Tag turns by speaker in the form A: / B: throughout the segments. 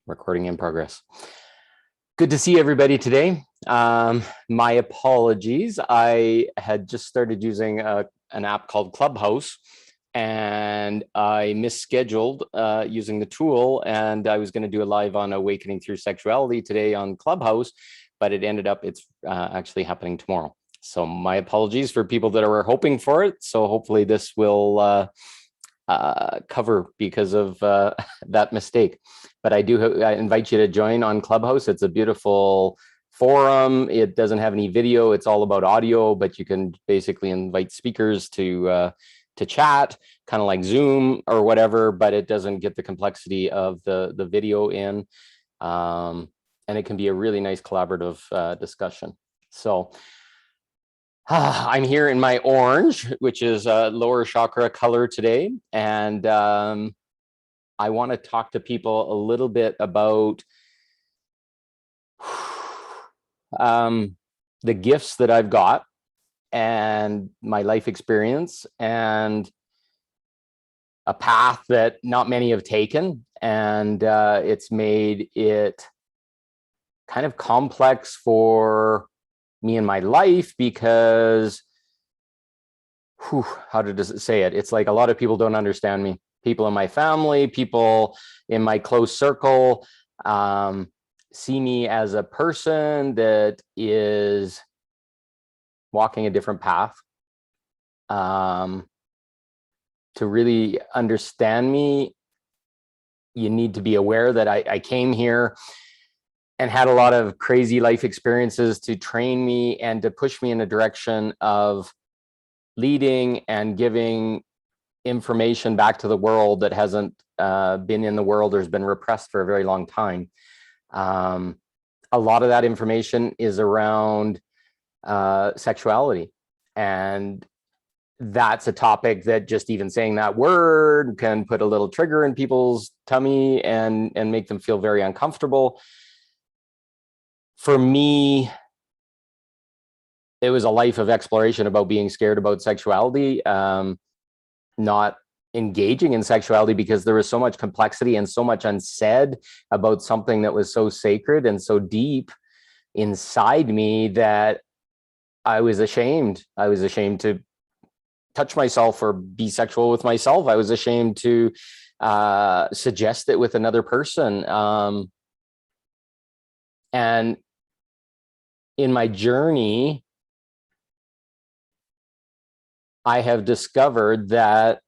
A: Recording in progress. Good to see everybody today. My apologies. I had just started using an app called Clubhouse, and I misscheduled using the tool, and I was going to do a live on Awakening through Sexuality today on Clubhouse, but it ended up it's actually happening tomorrow. So my apologies for people that were hoping for it. So hopefully this will cover because of that mistake. But I invite you to join on Clubhouse. It's a beautiful forum. It doesn't have any video. It's all about audio, but you can basically invite speakers to chat, kind of like Zoom or whatever, but it doesn't get the complexity of the video in. And it can be a really nice collaborative discussion. So I'm here in my orange, which is a lower chakra color today. And I want to talk to people a little bit about the gifts that I've got and my life experience and a path that not many have taken. And it's made it kind of complex for me in my life because, how to say it? It's like a lot of people don't understand me. People in my family, people in my close circle see me as a person that is walking a different path. To really understand me, you need to be aware that I came here and had a lot of crazy life experiences to train me and to push me in a direction of leading and giving information back to the world that hasn't been in the world or has been repressed for a very long time. A lot of that information is around sexuality, and that's a topic that just even saying that word can put a little trigger in people's tummy and make them feel very uncomfortable. For me, it was a life of exploration about being scared about sexuality, not engaging in sexuality because there was so much complexity and so much unsaid about something that was so sacred and so deep inside me that I was ashamed. I was ashamed to touch myself or be sexual with myself. I was ashamed to suggest it with another person. And in my journey, I have discovered that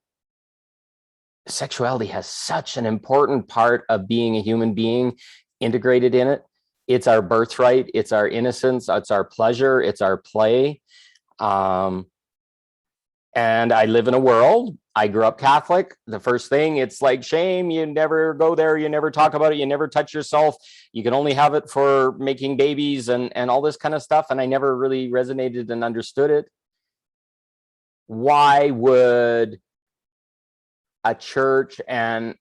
A: sexuality has such an important part of being a human being integrated in it. It's our birthright, it's our innocence, it's our pleasure, it's our play. And I live in a world, I grew up Catholic. The first thing, it's like shame, you never go there, you never talk about it, you never touch yourself. You can only have it for making babies and all this kind of stuff. And I never really resonated and understood it. Why would a church and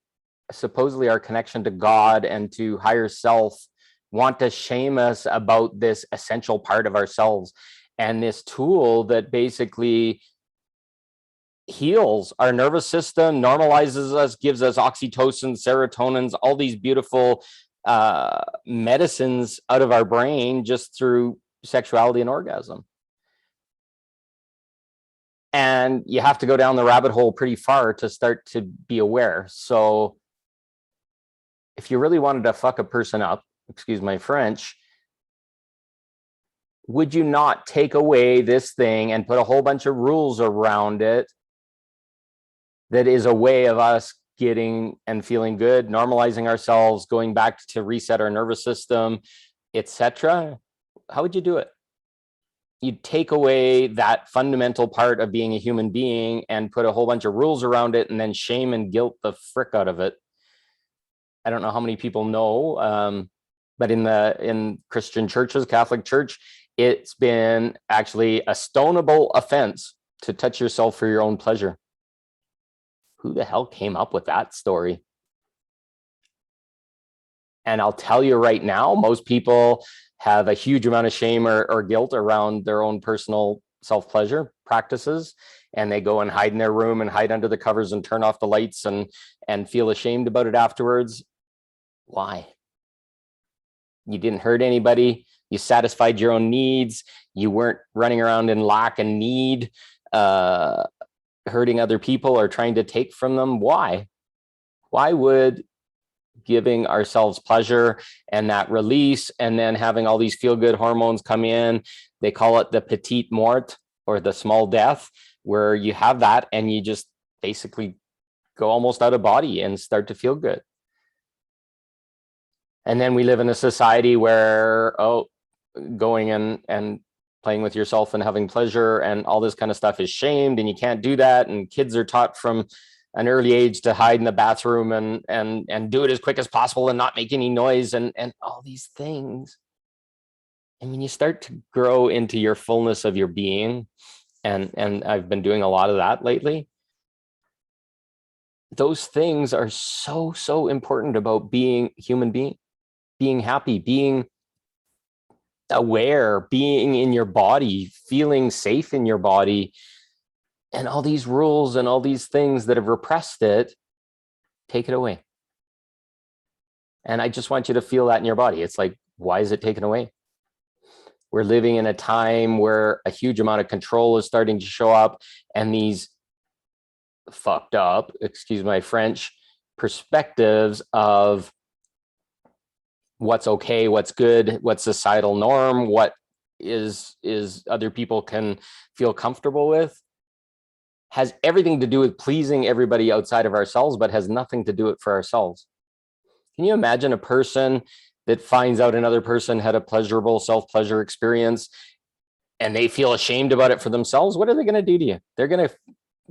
A: supposedly our connection to God and to higher self want to shame us about this essential part of ourselves and this tool that basically heals our nervous system, normalizes us, gives us oxytocin, serotonins, all these beautiful medicines out of our brain just through sexuality and orgasm. And you have to go down the rabbit hole pretty far to start to be aware. So if you really wanted to fuck a person up, excuse my French, would you not take away this thing and put a whole bunch of rules around it that is a way of us getting and feeling good, normalizing ourselves, going back to reset our nervous system, etc.? How would you do it? You'd take away that fundamental part of being a human being and put a whole bunch of rules around it and then shame and guilt the frick out of it. I don't know how many people know, but in Christian churches, Catholic Church, it's been actually a stonable offense to touch yourself for your own pleasure. Who the hell came up with that story? And I'll tell you right now, most people have a huge amount of shame or guilt around their own personal self-pleasure, practices, and they go and hide in their room and hide under the covers and turn off the lights and feel ashamed about it afterwards. Why? You didn't hurt anybody. You satisfied your own needs. You weren't running around in lack and need, hurting other people or trying to take from them. Why? Why would giving ourselves pleasure and that release and then having all these feel-good hormones come in, they call it the petite mort, or the small death, where you have that and you just basically go almost out of body and start to feel good. And then we live in a society where, going and playing with yourself and having pleasure and all this kind of stuff is shamed, and you can't do that. And kids are taught from an early age to hide in the bathroom and do it as quick as possible and not make any noise and all these things. And when you start to grow into your fullness of your being, and I've been doing a lot of that lately, those things are so important about being human being, being happy, being aware, being in your body, feeling safe in your body. And all these rules and all these things that have repressed it, take it away. And I just want you to feel that in your body. It's like, why is it taken away? We're living in a time where a huge amount of control is starting to show up, and these fucked up, excuse my French, perspectives of what's okay, what's good, what's societal norm, what is other people can feel comfortable with, has everything to do with pleasing everybody outside of ourselves, but has nothing to do it for ourselves. Can you imagine a person that finds out another person had a pleasurable self-pleasure experience and they feel ashamed about it for themselves? What are they going to do to you? They're going to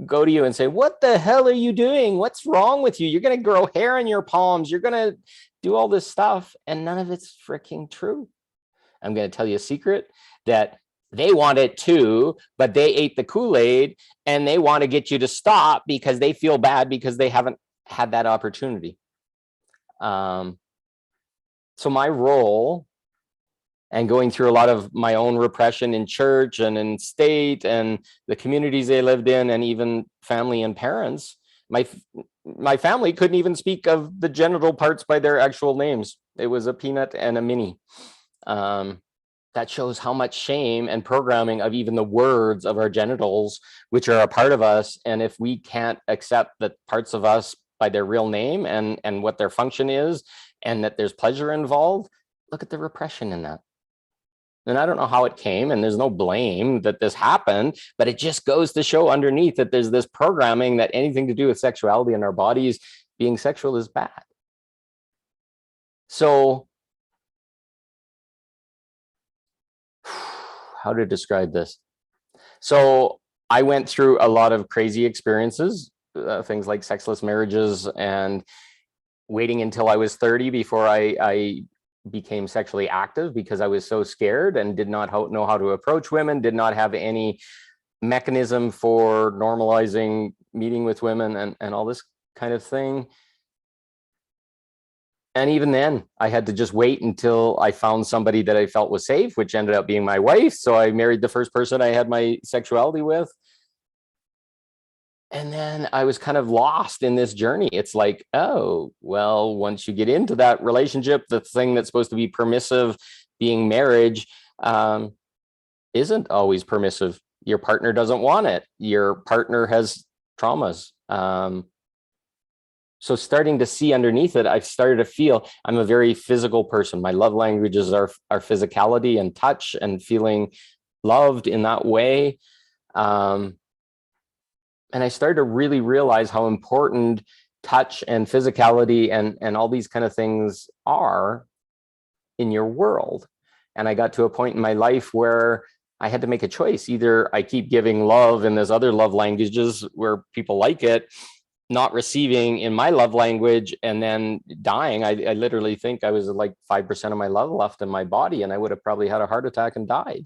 A: go to you and say, what the hell are you doing? What's wrong with you? You're going to grow hair on your palms. You're going to do all this stuff, and none of it's freaking true. I'm going to tell you a secret, that they want it too, but they ate the Kool-Aid and they want to get you to stop because they feel bad because they haven't had that opportunity. So my role, and going through a lot of my own repression in church and in state and the communities they lived in, and even family and parents, my family couldn't even speak of the genital parts by their actual names. It was a peanut and a mini. That shows how much shame and programming of even the words of our genitals, which are a part of us. And if we can't accept that parts of us by their real name and what their function is, and that there's pleasure involved, look at the repression in that. And I don't know how it came, and there's no blame that this happened, but it just goes to show underneath that there's this programming that anything to do with sexuality and our bodies being sexual is bad. So how to describe this? So I went through a lot of crazy experiences, things like sexless marriages, and waiting until I was 30 before I became sexually active, because I was so scared and did not know how to approach women, did not have any mechanism for normalizing meeting with women and all this kind of thing. And even then, I had to just wait until I found somebody that I felt was safe, which ended up being my wife. So I married the first person I had my sexuality with. And then I was kind of lost in this journey. It's like, oh, well, once you get into that relationship, the thing that's supposed to be permissive, being marriage, isn't always permissive. Your partner doesn't want it. Your partner has traumas. So starting to see underneath it, I've started to feel I'm a very physical person. My love languages are physicality and touch and feeling loved in that way. And I started to really realize how important touch and physicality and all these kind of things are in your world. And I got to a point in my life where I had to make a choice. Either I keep giving love in those other love languages where people like it, not receiving in my love language, and then dying. I literally think I was like 5% of my love left in my body, and I would have probably had a heart attack and died.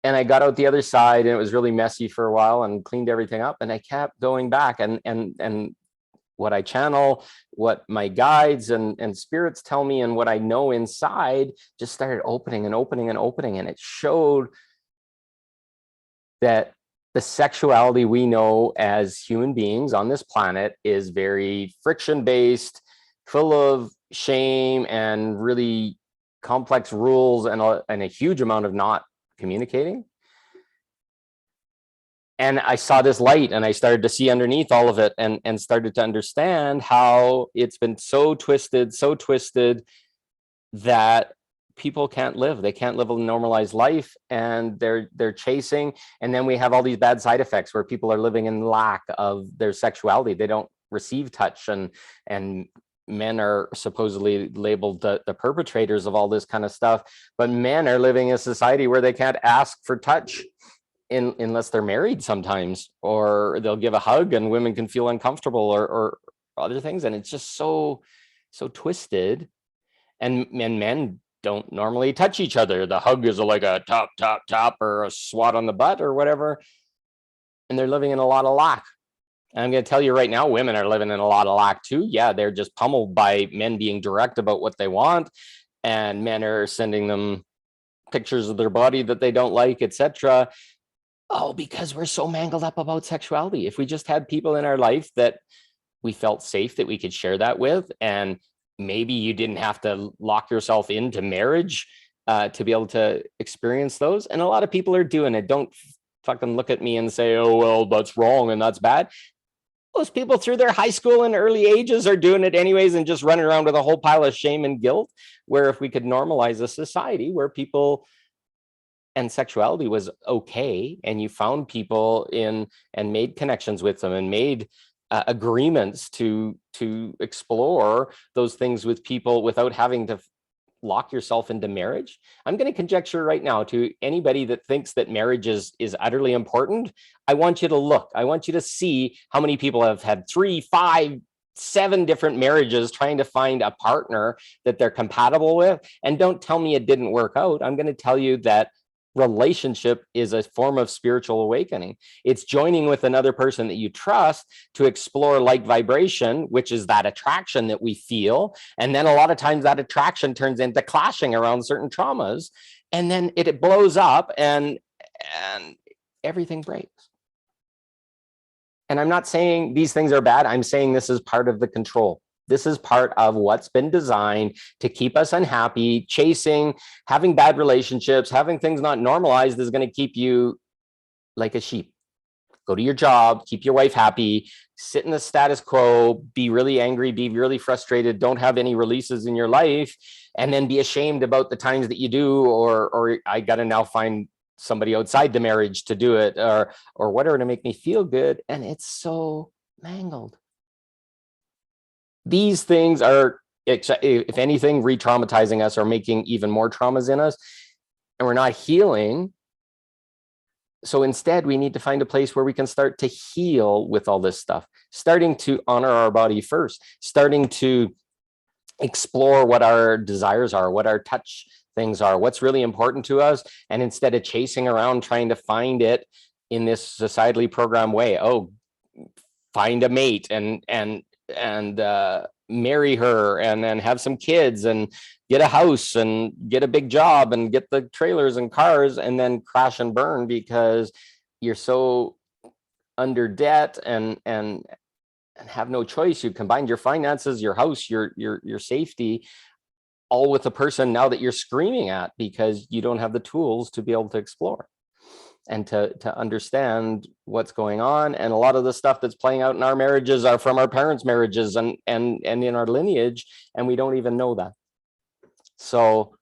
A: And I got out the other side, and it was really messy for a while, and cleaned everything up, and I kept going back, and what I channel, what my guides and spirits tell me, and what I know inside just started opening and opening and opening. And it showed that the sexuality we know as human beings on this planet is very friction-based, full of shame and really complex rules and a huge amount of not communicating. And I saw this light and I started to see underneath all of it and started to understand how it's been so twisted that people can't live. They can't live a normalized life, and they're chasing. And then we have all these bad side effects where people are living in lack of their sexuality. They don't receive touch, and men are supposedly labeled the perpetrators of all this kind of stuff. But men are living in a society where they can't ask for touch unless they're married sometimes, or they'll give a hug and women can feel uncomfortable, or other things. And it's just so twisted. And men don't normally touch each other. The hug is like a top or a swat on the butt or whatever. And they're living in a lot of lack. And I'm going to tell you right now, women are living in a lot of lack too. Yeah, they're just pummeled by men being direct about what they want, and men are sending them pictures of their body that they don't like, etc. Oh, because we're so mangled up about sexuality. If we just had people in our life that we felt safe that we could share that with, and maybe you didn't have to lock yourself into marriage to be able to experience those. And a lot of people are doing it. Don't fucking look at me and say, oh, well, that's wrong and that's bad. Most people through their high school and early ages are doing it anyways and just running around with a whole pile of shame and guilt. Where if we could normalize a society where people and sexuality was okay, and you found people in and made connections with them and made agreements to explore those things with people without having to lock yourself into marriage. I'm going to conjecture right now to anybody that thinks that marriage is utterly important. I want you to look. I want you to see how many people have had 3, 5, 7 different marriages trying to find a partner that they're compatible with. And don't tell me it didn't work out. I'm going to tell you that relationship is a form of spiritual awakening. It's joining with another person that you trust to explore like vibration, which is that attraction that we feel. And then a lot of times that attraction turns into clashing around certain traumas, and then it blows up and everything breaks. And I'm not saying these things are bad. I'm saying this is part of the control. This is part of what's been designed to keep us unhappy, chasing, having bad relationships, having things not normalized is going to keep you like a sheep. Go to your job, keep your wife happy, sit in the status quo, be really angry, be really frustrated, don't have any releases in your life, and then be ashamed about the times that you do, or I got to now find somebody outside the marriage to do it, or whatever to make me feel good. And it's so mangled. These things are, if anything, re-traumatizing us or making even more traumas in us, and we're not healing. So instead, we need to find a place where we can start to heal with all this stuff, starting to honor our body first, starting to explore what our desires are, what our touch things are, what's really important to us. And instead of chasing around trying to find it in this societally programmed way, oh, find a mate and marry her and then have some kids and get a house and get a big job and get the trailers and cars, and then crash and burn because you're so under debt and have no choice. You combined your finances, your house, your safety, all with a person now that you're screaming at because you don't have the tools to be able to explore and to understand what's going on. And a lot of the stuff that's playing out in our marriages are from our parents' marriages and in our lineage, and we don't even know that. So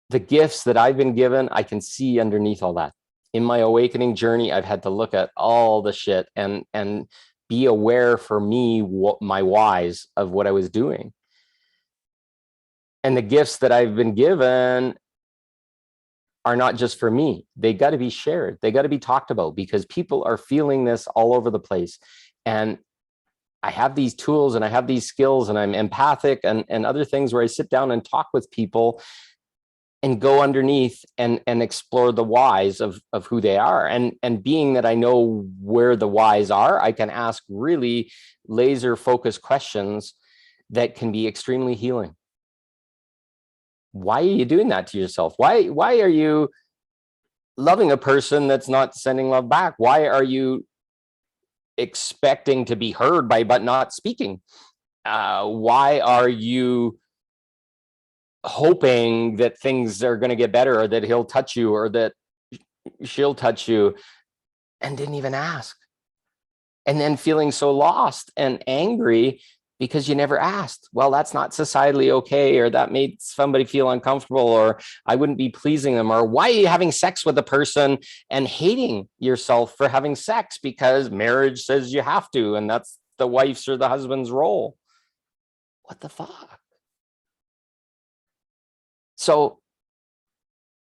A: the gifts that I've been given, I can see underneath all that. In my awakening journey, I've had to look at all the shit and be aware for me what my whys of what I was doing. And the gifts that I've been given are not just for me. They got to be shared. They got to be talked about because people are feeling this all over the place. And I have these tools and I have these skills and I'm empathic and other things where I sit down and talk with people and go underneath and explore the whys of who they are. And being that I know where the whys are, I can ask really laser focused questions that can be extremely healing. Why are you doing that to yourself? Why are you loving a person that's not sending love back? Why are you expecting to be heard by but not speaking? Why are you hoping that things are going to get better, or that he'll touch you, or that she'll touch you, and didn't even ask? And then feeling so lost and angry because you never asked. Well, that's not societally okay, or that made somebody feel uncomfortable, or I wouldn't be pleasing them, or why are you having sex with a person and hating yourself for having sex because marriage says you have to, and that's the wife's or the husband's role. What the fuck? So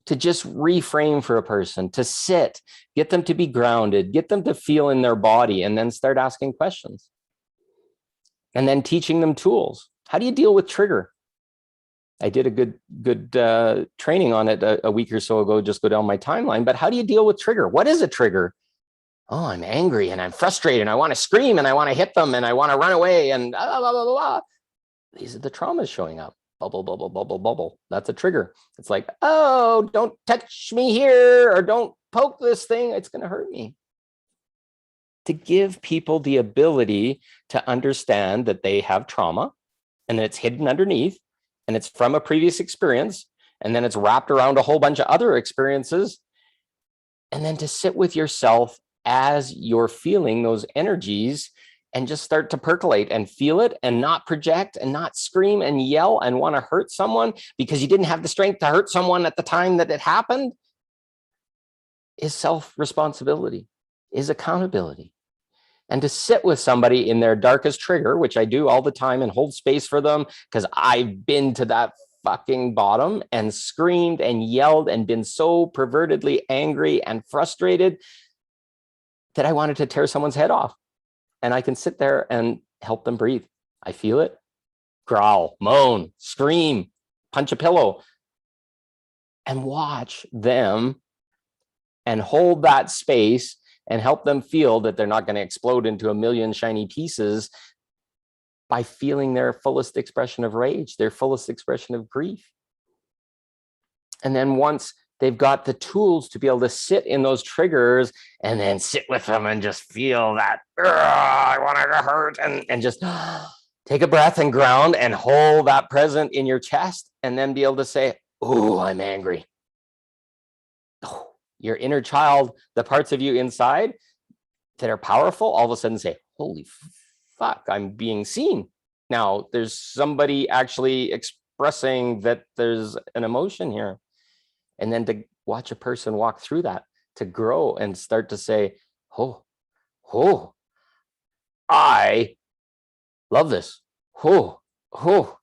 A: to just reframe for a person, to sit, get them to be grounded, get them to feel in their body, and then start asking questions. And then teaching them tools. How do you deal with trigger? I did a good training on it a week or so ago. Just go down my timeline. But how do you deal with trigger? What is a trigger? Oh, I'm angry and I'm frustrated and I want to scream and I want to hit them and I want to run away and blah, blah, blah, blah, blah. These are the traumas showing up. Bubble, bubble, bubble, bubble. That's a trigger. It's like, oh, don't touch me here, or don't poke this thing. It's going to hurt me. To give people the ability to understand that they have trauma and that it's hidden underneath and it's from a previous experience, and then it's wrapped around a whole bunch of other experiences. And then to sit with yourself as you're feeling those energies and just start to percolate and feel it, and not project and not scream and yell and want to hurt someone because you didn't have the strength to hurt someone at the time that it happened, is self-responsibility, is accountability. And to sit with somebody in their darkest trigger, which I do all the time, and hold space for them, because I've been to that fucking bottom and screamed and yelled and been so pervertedly angry and frustrated that I wanted to tear someone's head off. And I can sit there and help them breathe. I feel it. Growl, moan, scream, punch a pillow, and watch them and hold that space and help them feel that they're not going to explode into a million shiny pieces by feeling their fullest expression of rage, their fullest expression of grief. And then once they've got the tools to be able to sit in those triggers and then sit with them and just feel that, I want to hurt, and just take a breath and ground and hold that present in your chest, and then be able to say, oh, I'm angry. Oh, your inner child, the parts of you inside that are powerful, all of a sudden say, holy fuck, I'm being seen. Now there's somebody actually expressing that there's an emotion here. And then to watch a person walk through that, to grow and start to say, oh, I love this.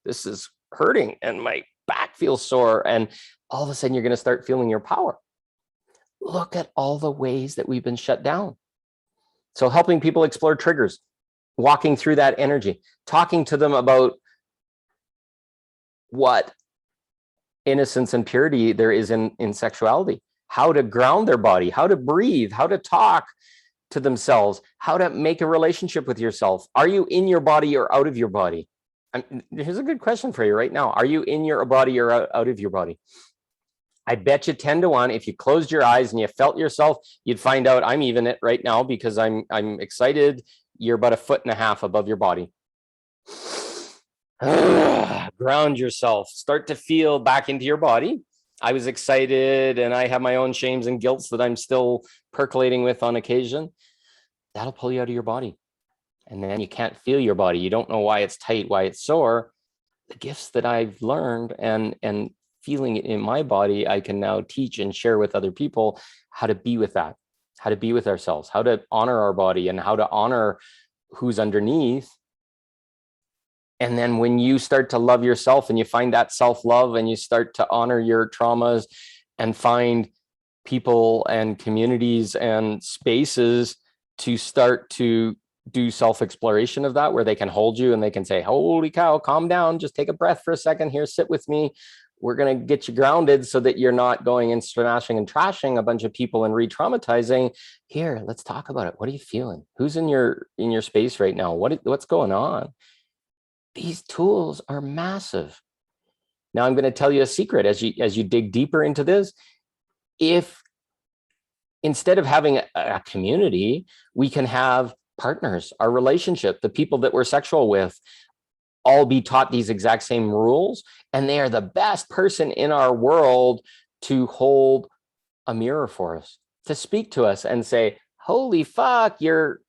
A: This is hurting and my back feels sore. And all of a sudden you're going to start feeling your power. Look at all the ways that we've been shut down. So helping people explore triggers, walking through that energy, talking to them about what innocence and purity there is in sexuality, how to ground their body, how to breathe, how to talk to themselves, how to make a relationship with yourself. Are you in your body or out of your body? Here's a good question for you right now. Are you in your body or out of your body? I bet you 10 to 1, if you closed your eyes and you felt yourself, you'd find out I'm even it right now, because I'm excited. You're about 1.5 feet above your body. Ground yourself. Start to feel back into your body. I was excited, and I have my own shames and guilts that I'm still percolating with on occasion. That'll pull you out of your body. And then you can't feel your body. You don't know why it's tight, why it's sore. The gifts that I've learned and feeling it in my body, I can now teach and share with other people how to be with that, how to be with ourselves, how to honor our body, and how to honor who's underneath. And then when you start to love yourself and you find that self-love and you start to honor your traumas and find people and communities and spaces to start to do self-exploration of that, where they can hold you and they can say, holy cow, calm down, just take a breath for a second here, sit with me. We're going to get you grounded so that you're not going and smashing and trashing a bunch of people and re-traumatizing. Here, let's talk about it. What are you feeling? Who's in your space right now? What's going on? These tools are massive. Now I'm going to tell you a secret as you dig deeper into this. If instead of having a community, we can have partners, our relationship, the people that we're sexual with, all be taught these exact same rules. And they are the best person in our world to hold a mirror for us, to speak to us and say, holy fuck, you're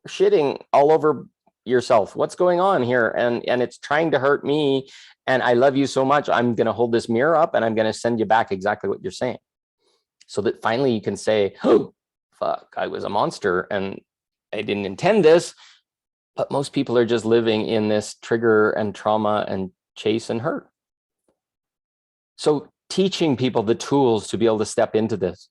A: shitting all over yourself. What's going on here? And it's trying to hurt me. And I love you so much. I'm going to hold this mirror up and I'm going to send you back exactly what you're saying. So that finally you can say, oh, fuck, I was a monster and I didn't intend this. But most people are just living in this trigger and trauma and chase and hurt. So teaching people the tools to be able to step into this.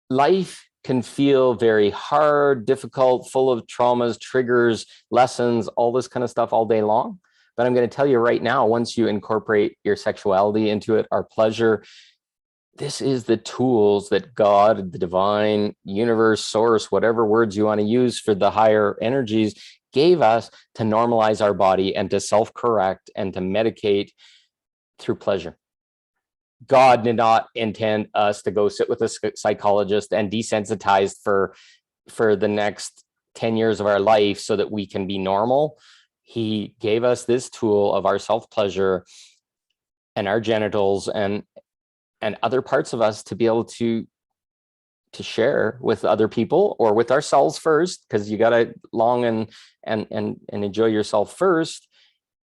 A: Life can feel very hard, difficult, full of traumas, triggers, lessons, all this kind of stuff all day long. But I'm going to tell you right now, once you incorporate your sexuality into it, our pleasure, this is the tools that God, the divine, universe, source, whatever words you want to use for the higher energies, gave us to normalize our body and to self-correct and to medicate through pleasure. God did not intend us to go sit with a psychologist and desensitized for the next 10 years of our life so that we can be normal. He gave us this tool of our self-pleasure and our genitals and other parts of us to be able to share with other people or with ourselves first, because you got to long and enjoy yourself first.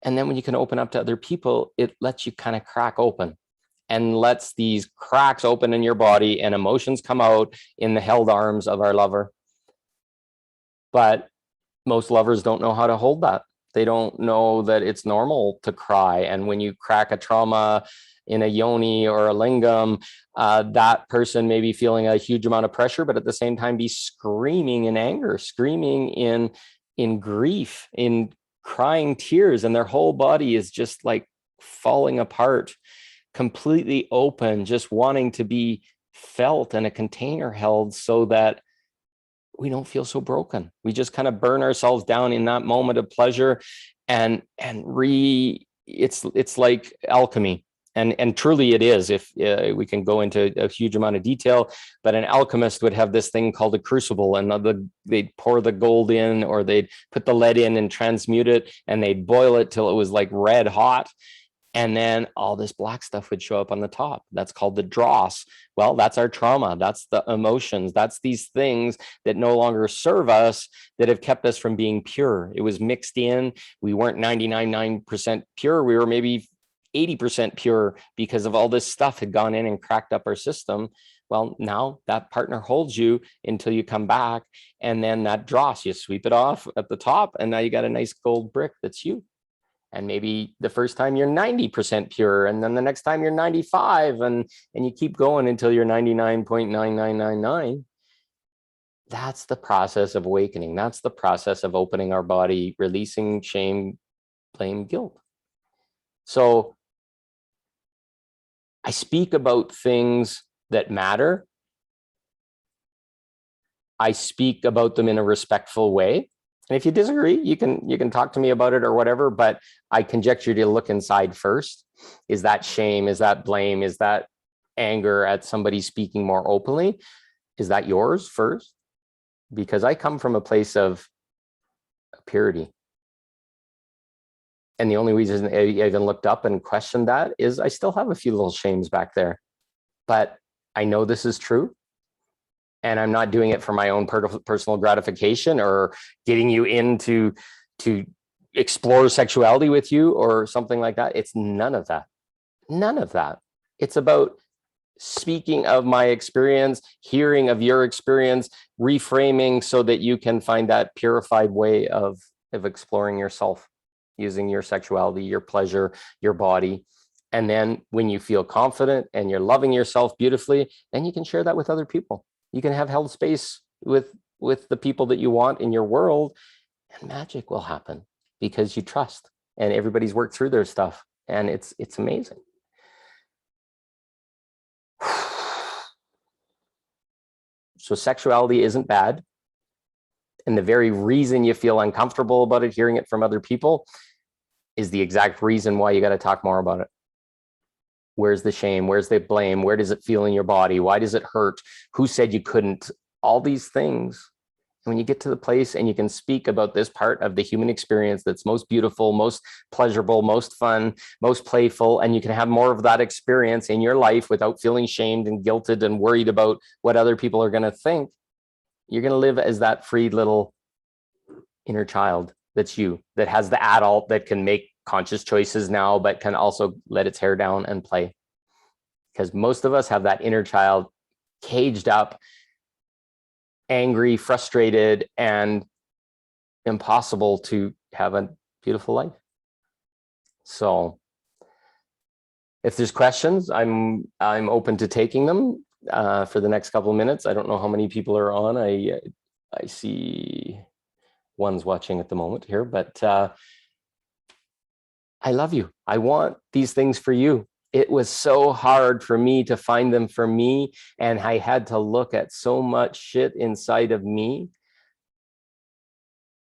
A: And then when you can open up to other people, it lets you kind of crack open and lets these cracks open in your body and emotions come out in the held arms of our lover. But most lovers don't know how to hold that. They don't know that it's normal to cry. And when you crack a trauma in a yoni or a lingam, that person may be feeling a huge amount of pressure, but at the same time be screaming in anger, screaming in grief, in crying tears, and their whole body is just like falling apart, completely open, just wanting to be felt and a container held so that we don't feel so broken. We just kind of burn ourselves down in that moment of pleasure and it's like alchemy. And truly it is, if we can go into a huge amount of detail, but an alchemist would have this thing called a crucible, and they'd pour the gold in, or they'd put the lead in and transmute it, and they'd boil it till it was like red hot. And then all this black stuff would show up on the top. That's called the dross. Well, that's our trauma. That's the emotions. That's these things that no longer serve us, that have kept us from being pure. It was mixed in. We weren't 99% pure. We were maybe 80% pure because of all this stuff had gone in and cracked up our system. Well, now that partner holds you until you come back, and then that dross, you sweep it off at the top, and now you got a nice gold brick that's you. And maybe the first time you're 90% pure, and then the next time you're 95, and you keep going until you're 99.9999. That's the process of awakening. That's the process of opening our body, releasing shame, blame, guilt. So I speak about things that matter. I speak about them in a respectful way. And if you disagree, you can talk to me about it or whatever, but I conjecture to look inside first. Is that shame? Is that blame? Is that anger at somebody speaking more openly? Is that yours first? Because I come from a place of purity. And the only reason I even looked up and questioned that is I still have a few little shames back there, but I know this is true. And I'm not doing it for my own personal gratification or getting you into to explore sexuality with you or something like that. It's none of that. None of that. It's about speaking of my experience, hearing of your experience, reframing so that you can find that purified way of exploring yourself, using your sexuality, your pleasure, your body. And then when you feel confident and you're loving yourself beautifully, then you can share that with other people. You can have held space with the people that you want in your world, and magic will happen because you trust, and everybody's worked through their stuff, and it's amazing. So sexuality isn't bad. And the very reason you feel uncomfortable about it, hearing it from other people, is the exact reason why you got to talk more about it. Where's the shame? Where's the blame? Where does it feel in your body? Why does it hurt? Who said you couldn't? All these things. When you get to the place and you can speak about this part of the human experience that's most beautiful, most pleasurable, most fun, most playful, and you can have more of that experience in your life without feeling shamed and guilted and worried about what other people are going to think, you're going to live as that free little inner child that's you, that has the adult that can make conscious choices now, but can also let its hair down and play. Because most of us have that inner child caged up, angry, frustrated, and impossible to have a beautiful life. So if there's questions, I'm open to taking them for the next couple of minutes. I don't know how many people are on. I see one's watching at the moment here, but I love you. I want these things for you. It was so hard for me to find them for me, and I had to look at so much shit inside of me.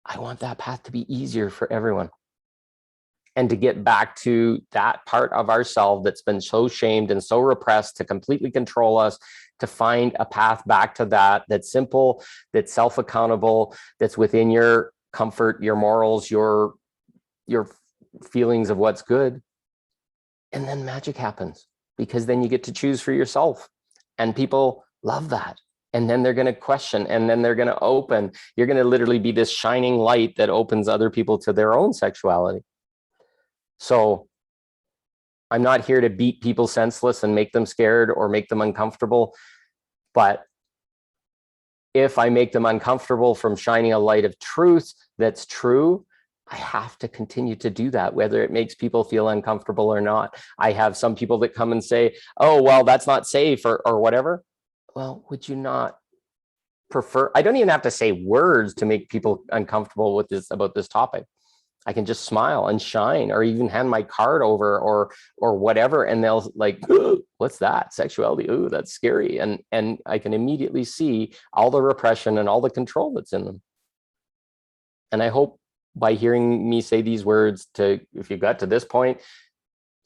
A: I want that path to be easier for everyone, and to get back to that part of ourselves that's been so shamed and so repressed to completely control us, to find a path back to that, that's simple, that's self-accountable, that's within your comfort, your morals, your feelings of what's good. And then magic happens, because then you get to choose for yourself, and people love that. And then they're going to question, and then they're going to open. You're going to literally be this shining light that opens other people to their own sexuality. So I'm not here to beat people senseless and make them scared or make them uncomfortable. But if I make them uncomfortable from shining a light of truth that's true, I have to continue to do that, whether it makes people feel uncomfortable or not. I have some people that come and say, oh, well, that's not safe, or whatever. Well, would you not prefer? I don't even have to say words to make people uncomfortable with this, about this topic. I can just smile and shine, or even hand my card over, or whatever, and they'll like, what's that? Sexuality? Ooh, that's scary. And I can immediately see all the repression and all the control that's in them. And I hope by hearing me say these words, to, if you got to this point,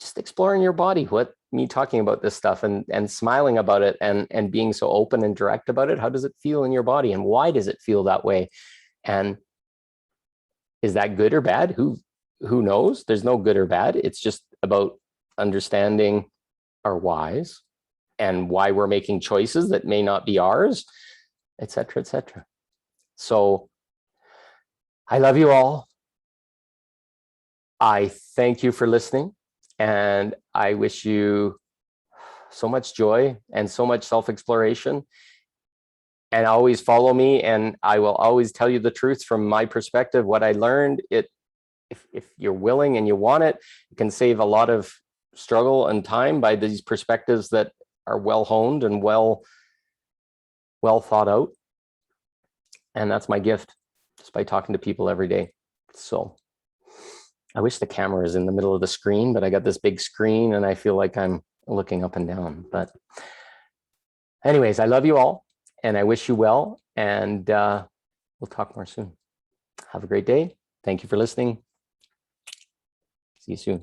A: just exploring your body, what me talking about this stuff and smiling about it, and being so open and direct about it. How does it feel in your body, and why does it feel that way? And is that good or bad? Who knows? There's no good or bad. It's just about understanding our whys and why we're making choices that may not be ours, etc., etc. So I love you all. I thank you for listening, and I wish you so much joy and so much self-exploration. And always follow me, and I will always tell you the truth from my perspective, what I learned. If you're willing and you want it, you can save a lot of struggle and time by these perspectives that are well honed and well thought out. And that's my gift, just by talking to people every day. So I wish the camera is in the middle of the screen, but I got this big screen and I feel like I'm looking up and down. But anyways, I love you all, and I wish you well, and we'll talk more soon. Have a great day. Thank you for listening. See you soon.